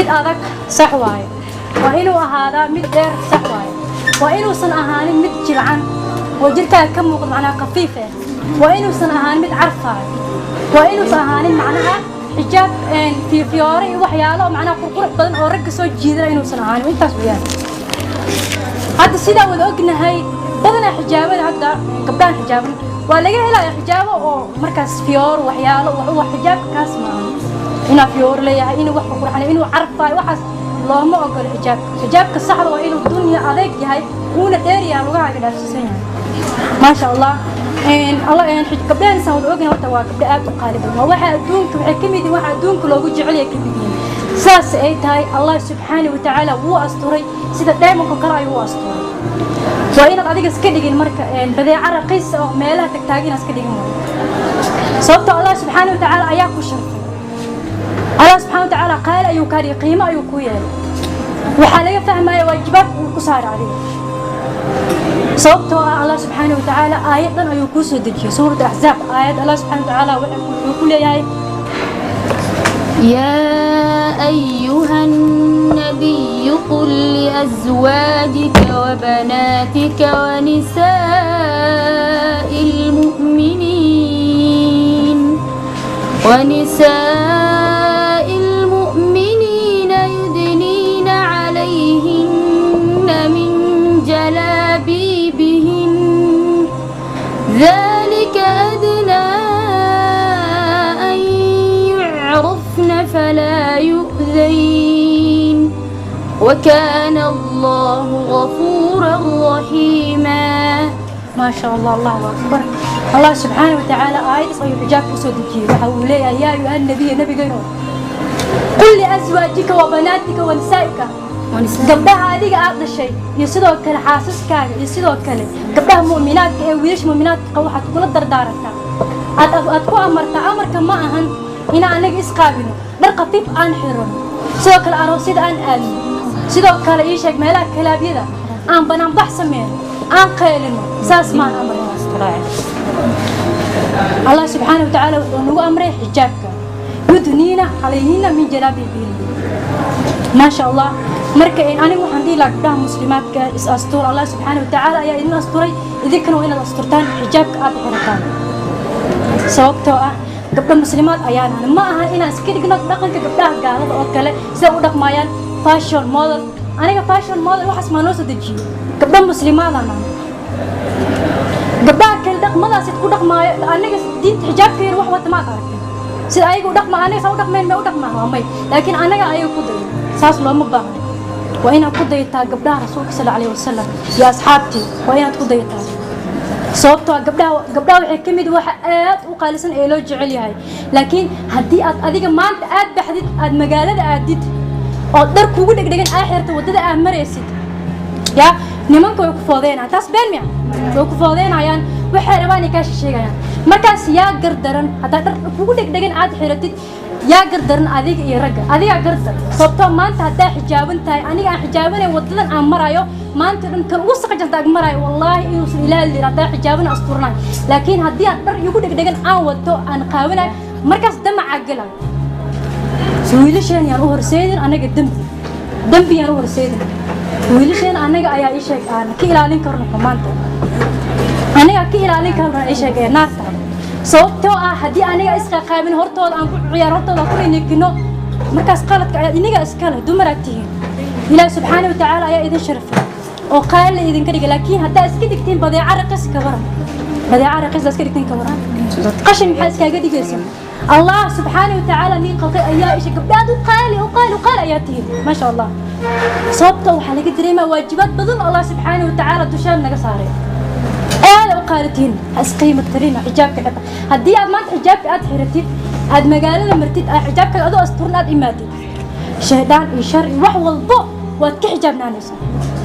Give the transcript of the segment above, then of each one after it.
mid adag sax waaye waa inuu ahaadaa mid dheer sax waaye waa inuusan ahaanin mid jilcan oo jirkaaga ka muuqdo macnaha khafiif ah waa inuusan ahaanin mid carfaayo waa inuusan ahaanin macnaha xijaab fiyoore iyo waxyaalo macnaha qurqurux badan oo ragga soo jiidana inuusan ahaanin intaas weeyaan hadda sidaa wada ognahay badanaa xijaabada hadda gabdhahan xijaaban waa laga helaya xijaabo oo markaas fiyoor waxyaalo wax xijaabka kaas maahan inaa fiyoor leeyahay inuu wax qurxanay inuu carfaayo waxaas looma ogolo xijaabka saxda waa inuu dunya adeeg yahay uuna dheeriyaa lugahaaga dhaafsiisan yahay maasha allah gabdhahan saan wada ognahay horta waa gabdho aad u qaali badan waa waxa adduunka waxay ka mid yihiin waxa adduunka loogu jecel yahay ka mid yihiin saas ay tahay allah subxaanahu wa tacaala wuu asturay sida dheemanka kale ayuu u asturay waa inaad adiga iska dhigin marka badeeco raqiis oo meelaha tagtaagin iska dhigin sababtoo allah subxaanahu wa tacaala ayaa ku sharfay allah subxaanahu wa tacaala qaali ayuu ka dhigay qiimo ayuu ku yeelay waxaa laga fahmaya waajibaad uu ku saaray adiga sababtoo ah allah subxaanahu wa tacaala aayadan ayuu kuu soo dejiyey suurata axzaab aayad allah subxaanahu wa tacaala wuxuu ku leeyahay يا أيها النبي قل لأزواجك وبناتك ونساء المؤمنين يدنين عليهن من جلابيبهن ذلك أدنى أن يعرفن فلا يؤذين وكان الله غفورا رحيما ما شاء الله الله أكبر الله سبحانه وتعالى آية صحيح حجاب وسودكي وحولي يا أيها النبي نبي قينو قل لأزواجك وبناتك ونسائك قبلها هذه أعطى الشيء يسدوا كل حاسسك يسدوا كل قبلها مؤمنات ويش مؤمنات قوحة كل الدردارك أتكو أمرك ما أهن هنا أنا إسقابنا نرقطيب أن حرون سدوا كل أروسيد أن آلي سدوا كل إيشك ملاك كلابيدا أن بنام بحسمين أن قيلنا ساس ما أمر الله سبحانه وتعالى ونو أمره حجابك يدنين عليهن من جلابيبهن ما شاء الله marka anigu waxaan dhihi lahaa gabdhaha muslimaadka is astuur allah subxaanahu wa tacaala ayaa idin asturay idinkana waa inaad asturtaan xijaabka aad xirataan sababtoo ah gabdho muslimaad ayaan ma aha inaan iska dhigno dhaqanka gabdhaha gaalada oo kale sida u dhaqmayaan fashion model aniga fashion model waxaas maa noo soo dejiyo gabdho muslimaadana gabdhaha kale dhaqmadaas ku dhaqmaayo aniga diinta xijaabkeena wax wata maad aragtay sida ayagu u dhaqma aniga saa u dhaqmeen ma u dhaqmaa waa may laakiin anaga ayaga ku dayo saas looma baahna وأنا كوديتا قبلها رسولك صلى الله عليه وسلم يا أصحابتي وأنا كوديتا صوبتها قبلها وحكمت وحقات وقالسن إيلو جعلي هاي لكن هدي أديك ما أنت بحديد المجالات أديت أقدر كوجد دقيقة آخر تودد أمريسيد يا نمانكو يكفوذين تاس بينميا يكفوذين عيان وحرباني كاش شيء عيان مركز يا قردرن حتى كوجد دقيقة آخر حرتيد يا قردرن أديك يرجع أديك قردر صوبته ما أنت هدا حجابن تاي أنا حجابني ودلن أمرايو ما أنت كان وسق جنت أمرايو والله يوصل إلى اللي ردا حجابنا أسطورنا لكن هدي أقدر يقول دقيقة أودو أن قاونا مركز دم عقلا سويلشين يا روح رسيدن أنا قدم دمبي يا روح رسيدن سويلشين أنا أيا إيشك أنا كي إلى كرنا كمان أنا كي إلى كرنا إيشك نار sababtoo ah hadii aniga iska qaabin hortooda aan ku ciyaar hortooda ku inigino markaas qaladka ay iniga iska leh dumaratihiin ilaahay subxaanahu wa ta'aala ayaa idin sharfay oo qaal idin ka dhigay laakiin hadaa iska digtiin badeeco raqis ka waran badeeco raqis iska digtiin ka waran qashin maxay iskaga dhigaysan allah subxaanahu wa ta'aala min qalqi ayaa isha gabdhaad u qaali ayatihiin ma sha Allah sababtoo waxa laga dareemaa waajibaad badan allah subxaanahu wa ta'aala dushaan naga saaray أنا وقالتين أسقيم الترين حجابك هدي أمان حجابك أد حرتين أد مجالنا مرتين حجابك أدو أسطورنا أد إماتي شهدان إشار وح والضوء واتك حجابنا نفسه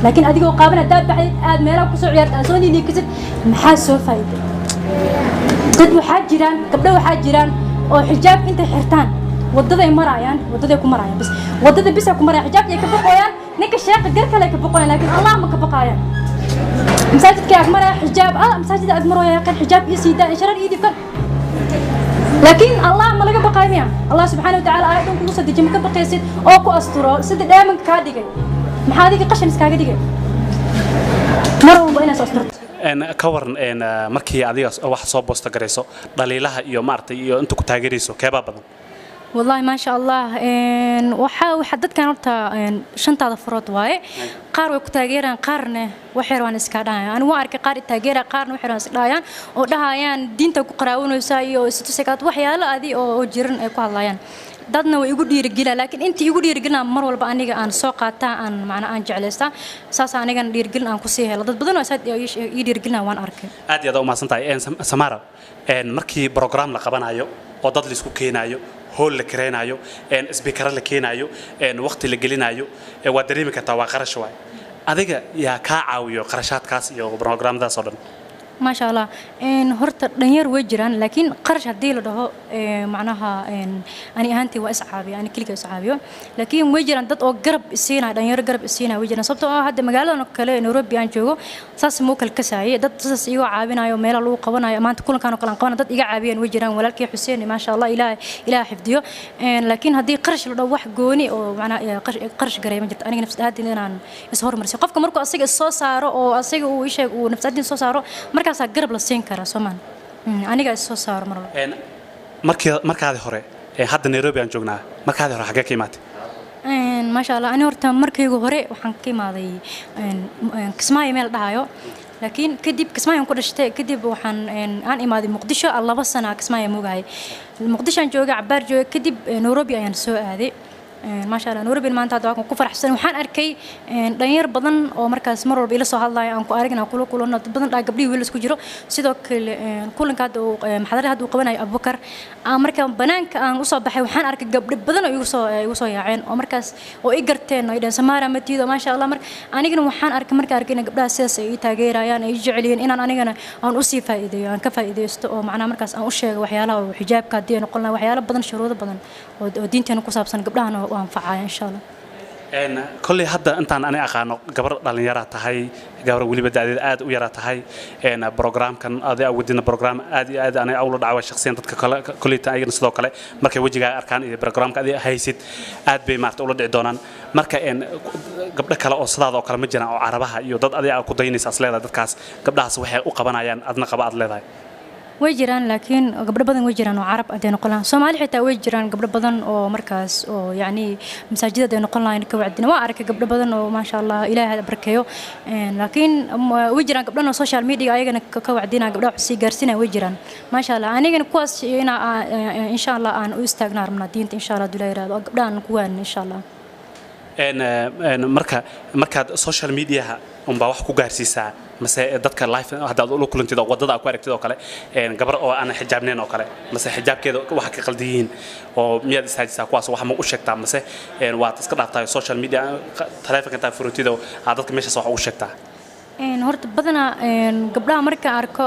لكن أديك وقابلنا داب بعيد أد ميراك وسعيات أزوني نيكسب محاسو فايدة قد وحاجران قبل وحاجران أو حجاب أنت حرتان وضد مرايان وضد يكون مرايان بس وضد بس يكون مرايان حجاب يكبقويان نك الشيخ قدرك لا يكبقويان لكن الله ما كبقايان مساجد كأجمرة حجاب مساجد أجمرة يا كان حجاب يسيدا إشارة إيدي كان لكن الله ما لقى بقايميا الله سبحانه وتعالى آياتهم كل صدق جمك بقيسد أو كو أسطورة صدق دائما كاديجي محاديك قشن سكاجديجي مرة بينا أسطورة كورن markii adiga wax soo boosta gareyso dhaliilaha iyo maartay iyo inta ku taageerayso keeba badan والله ما شاء الله وحدد كان horta shanta farood waaye qaar way ku taageeraan qaarna waxay waan iska dhaayaan aan waa arkay qaar taageera qaarna waxay waan iska dhaayaan oo dhahayaan diinta ku qaraawanaysa iyo istusakaad waxyaalo adi oo jiran ay ku hadlayaan dadna way igu dhiirigeliyaan laakiin intii igu dhiirigelina mar walba aniga aan soo qaataa aan macna aan jeclaysta saas aniga dhiirigelin aan ku sii helo dad badan oo saad ii dhiirigelina waan arkay aad iyo aad u maasantahay Samara markii program la qabanayo oo dad la isku keenayo هول لكرينايو سبيكر لكينايو وقت اللي جلينايو ودريمك توا قرش واي أذيك يا كعاويو قرشات كاس يو برنامج ده صدق ما شاء الله هرت دنير وجران لكن قرش هدي له ده معناها أنا أهنتي وأصحابي أنا كلك أصحابي لكن وجران ده أو قرب السينا دنير قرب السينا وجران صبته هذا مقالة نكله نوروبي أنجو ساس موكل كسائي ده ساس يو عابنا يو ميلا لو قبنا ما أنت كلن كانوا قبنا ده إيجا عابين وجران ولكن حسين ما شاء الله إله حفظيه لكن هدي قرش له واحد جوني أو معناه قرش قريب جت أنا نفس هذه اللي أنا يسهر مرسي قف كمركو أصيغ الصوص صارو أو أصيغ وإيش ونفس هذه الصوص صارو markaas garab la siin kara Soomaan aniga soo saar mar markaad hore hadda Nairobi aan joognaa markaad hore xagee ka imaatay ma sha Allah ani horta markaygu hore waxaan ka imaaday Kismaayo meel dhahayo laakiin kadib Kismaayo ku dhashtay kadib waxaan aan imaaday Muqdisho 2 sano Kismaayo moogahay Muqdisho aan joogay cabaar joogay kadib Nairobi ayaan soo aaday ما شاء الله نوربي ما أنت هذا كفر حسن وحن أركي دنير بدن أو مركز مرة بيلا سهل الله أنكو أرجعنا كله إنه بدن لا قبلي ويلس كجرو سيدك كل كادو محضر هذا وقبنا أبو بكر مركز بنانك أن أصاب بحي وحن أركي قبل بدن يوصل يعين أو مركز أو إجرتين إذا سمارة متيدا ما شاء الله أنا جن وحن أركي مركز أركينا قبل أساس يتاجر يعني يجعلين إن أنا جن أن أصيب فائدة يعني كفائدة أو معنا مركز أن أشياء وحياله وحجاب كدين وقلنا وحياله بدن شروط بدن ودينتي أنا كوساب سن قبلها وانفعها إن شاء الله. كل هذا أنت أنا أخانق قبل دلني يراته هاي قبل ولي بدأ آد ويراته هاي برنامج كان هذا أودينا برنامج آد أنا أول دعوة شخصيا كل تأيين صدق عليه مركب وجه أركان برنامج هذا هاي ست آد بمارت أول دعونا مركب قبل كلا أصلا ذا كلا مجنا أو عربها يودد هذا أو كديني أصلا هذا كاس قبلها سويها وقبنا يعني أدنى قبض لذا ويجران لكن قبل بدن ويجران وعرب أدين قلنا سومالي حتى ويجران قبل بدن أو مركز أو يعني مساجد أدين قلنا إنك وعدنا وعرك قبل بدن وما شاء الله إله هذا بركيو لكن ويجران قبلنا سوشيال ميديا أيضا كوعدنا قبل حسي جرسنا ويجران ما شاء الله أنا كواس هنا إن شاء الله أن أستغنى من الدين إن شاء الله دولار قبلنا كوان إن شاء الله markaad social media unba wax ku gaarsiisaa mase dadka live hadaad u kulantida wadada ku aragtid oo kale gabar oo aan xijaabneen oo kale mase xijaabkeeda waxa ka qaldiyiin oo miyaad istaajisaa kuwaas wax ma u sheegtaa mase waad iska dhaaftaa social media taleefanka ta furutido aad dadka meesha wax u sheegtaa horta badana gabdhaha marka arko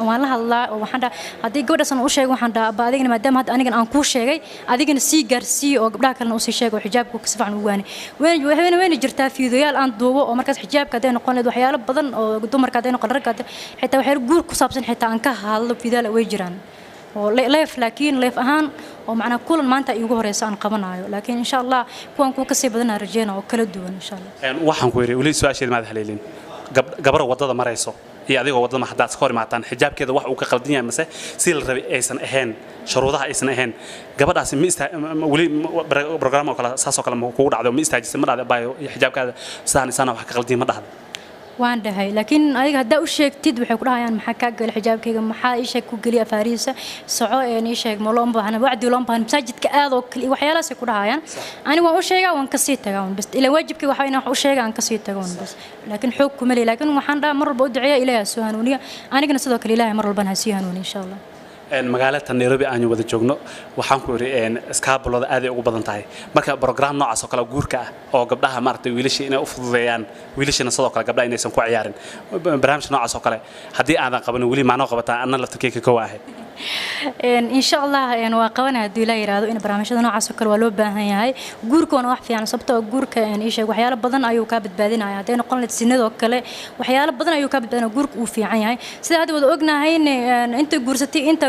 waan la hadlaa oo waxaan hadii gabadhaas u sheego waxaan dhaabaa adigna maadaama hadda aniga aan ku sheegay adigana sii gaarsii oo gabdhaha kalena u sii sheego xijaabku ka sifan u waani weyn jirtaa fiidiyoyaal aan duubo oo markaas xijaabka hadday noqon leed waxyaalo badan oo dumarka hadday noqon ragga xitaa waxyaalo guur ku saabsan xitaa aan ka hadlo fiidiyoyaal way jiraan oo leef laakiin leef ahaan oo macna kulan maanta iigu horeysa aan qabanayo laakiin insha Allah kuwan ku ka sii badan rajayna oo kala duwan insha Allah waxaan ku yiri wali su'aasheed maad haleelin gabar wadada marayso iyo adigoo wadada ma hadaad iska imaataan xijaabkeeda wax uu ka qaldan yahay mase si la rabay aysan ahayn shuruudaha aysan ahayn gabadhaasi wali barnaamijka kala saasoo kale ma kugu dhacdo ma istaajisay ma dhacdo baayo xijaabkaada sidaan wax ka qaldan ma dhacdo waan dhahay laakiin adiga hadaa u sheegtid waxay ku dhahayaan maxaa ka gal xijaabkayga maxaa ii sheeg ku galiya faariisa soco ee ii sheeg ma loo baahan wacdi loo baahan masaajidka aad oo kali waxyaalahaas ku dhahayaan ani waan u sheegaa waan ka sii tagaa bas ila waajibkii waxa inaan wax u sheegaa aan ka sii tagaa bas laakiin xoog kuma leeyahay laakiin waxaan dhahay mar walba u duceeyaa ilaahay soo hanuuniya anigana sidoo kale ilaahay mar walba ha sii hanuuniyo insha Allah magaalada Nairobi aan wada joogno waxaan ku yiri iskaabulada aad ay ugu badan tahay marka program noocaas oo kala guurka ah oo gabdhaha maartay wiilasha inay u fududeeyaan wiilashana sidoo kale gabdhaha inaysan ku ciyaarin barnaamij noocaas oo kale hadii aadan qaban wali macno qabataa anna laftirkeyga ka waahay إن شاء الله إن واقعنا هدول يرادو إن برامجنا نوع سكر ولو بهاي هاي جوركون واحد في عن سبته جورك إن إيش وحياة بدن أيو كابت بعدين هاي هتين قلنا السنة وكله وحياة بدن أيو كابت أنا جورك وفي عين هاي سيدا هذا وضعنا هاي إن أنت جورستي أنت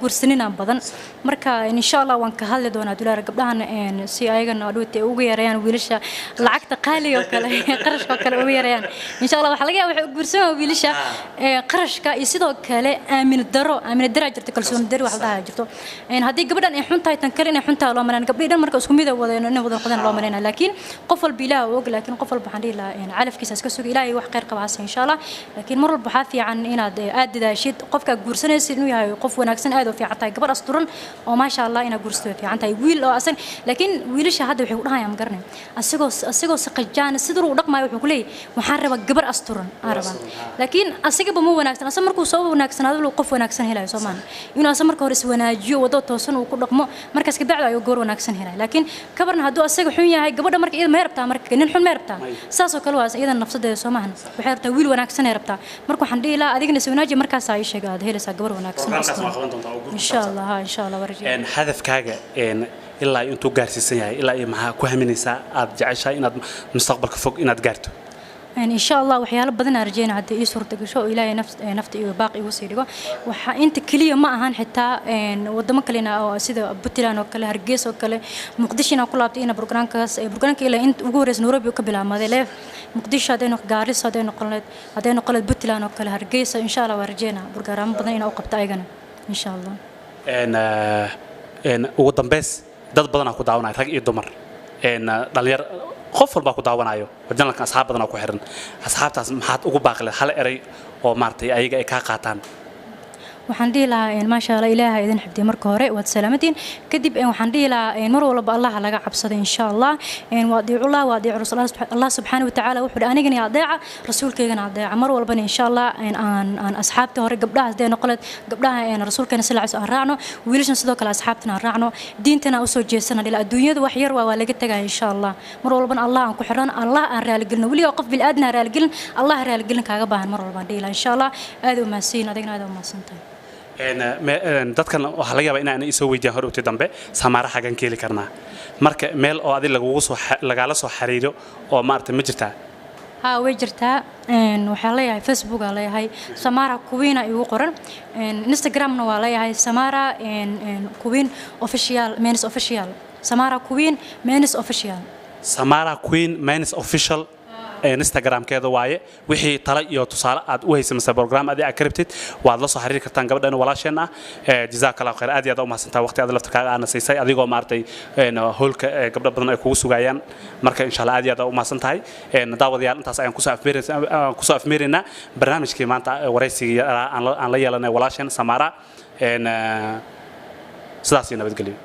جورسنين بدن مركا إن شاء الله وانك هذا دون هدول رقبنا إن سي أيجنا قالوت وجيريان ويلشة لعقت قالي وكله قرش وكله وجيريان إن شاء الله وحلاقي جورسنا ويلشة قرش كيسيد وكله من الدرجة تكلسون الدر وحدها جرتو إن هذه قبل أن يحنتها تنكرين يحنتها الله مرنا قبل إذا مركز كمية وذا إنه وذا قدنا الله مرنا لكن قفل بلا وق لكن قفل بحندي لا يعني علف كيس كسوق إلهي وحقير قبعس إن شاء الله لكن مر البحث عن إن أد ذا شيء قف كجورسنا إنه يهاي قف ونكسن هذا في عطاي قبل أسطورن وما شاء الله إن جورستو في عنتها ويل أصلا لكن ويل شهادة وحقولها يا مقرن السجو سقجان الصدر ودق ما يحقولي محارب قبل أسطورن عربا لكن السجو بمو ونكسن أصلا مركو صوب ونكسن هذا لو قف ونكسن هلا يسمان إنه أصلا مركو رس وناجيو وضو توصل وكل رقمه مركز كبعد أيو جور ونكسن هلا لكن كبرنا هدو السجو حنيا هاي قبل مركز إذا ما يربطها مركز نحن ما يربطها ساسو كلواس إذا نفس ده يسمان بحيرته ويل ونكسن يربطها مركو حندي لا أديك نسوناجي مركز عايش قاعد هي لسه قبل ونكسن إن شاء الله ها إن شاء الله ورجع إن هدف كاجا إن إلا أنتو جالسين يعني إلا معها كوهم نساء أرجعش إن مستقبل كفوق إن أتجرتوا يعني إن شاء الله وحياة بدنا رجينا عند يسور تجشوا إلى نفط باقي وسيرجوا أنت كلية ما هن حتى إن ودمك لنا أو سيدا بطلان وكله هرجيس وكله مقدشنا كل عبتنا برجران كلا أنت وجورس نوربي وكبلا ما ذي مقدش هذين وقارس هذين قلت بطلان وكله هرجيس إن شاء الله ورجينا برجران بدنا أوقف تايجنا إن شاء الله إن ودم بس dad badan ku daawanay rag iyo dumar dhalinyar qof walba ku daawanayo waddanka asxaab badan ku xiran asxaabtaas maxaad ugu baaqlay hal eray oo maartay ayaga ay ka qaataan waxaan dhihi lahaa in ma sha Allah ilaahay idin xifdiyo marka hore waad salaamatiin kadib waxaan dhihi lahaa in mar walba Allah laga cabsado insha Allah in waadiicula waadiic rasuul Allah subhanahu wa ta'ala wuxuu anigana adeeca rasuulkeena adeeca mar walba insha Allah in aan asxaabta hore gabdhaha hadee noqolad gabdhaha in rasuulkeena sallallahu alayhi raacno wiilashan sidoo kale asxaabtana raacno diintana u soo jeesana ila adduunyada wax yar waa laga tagaa insha Allah mar walba Allah aan ku xiran Allah aan raali gelino waliba qof bil aadna raali gelin Allah raali gelin kaaga baahan mar walba dhiila insha Allah aad u maasiin adigna aad u maasantahay dadkan waxa laga yaabaa in aan isoo weydiin hor u dambe Samaara xagan keeli karnaa marka meel oo adil lagala soo xariiro oo maartay ma jirtaa ها وجرتها waxaa leeyahay Facebook aa leeyahay Samara Queen ay ugu qoran Instagram na waa leeyahay Samara Queen official men's official Samara Queen men's official Samara Queen men's official Instagram keeda waaye wixii tala iyo tusaale aad u haysamay program aad akribtid waad la soo xiriir kartaan gabadhan walaasheen ah jazakallahu khayr aad iyo aad u mahadsantahay waqti aad laftarkaaga aan siisay adigoo maartay hoolka gabdho badan ay kugu sugayaan marka insha Allah aad iyo aad u mahadsantahay daawadayaal intaas ayaan ku soo afmeerinaa barnaamijkii maanta wareysiga aan la yeelanay walaasheen Samara sidaas nabadgelyo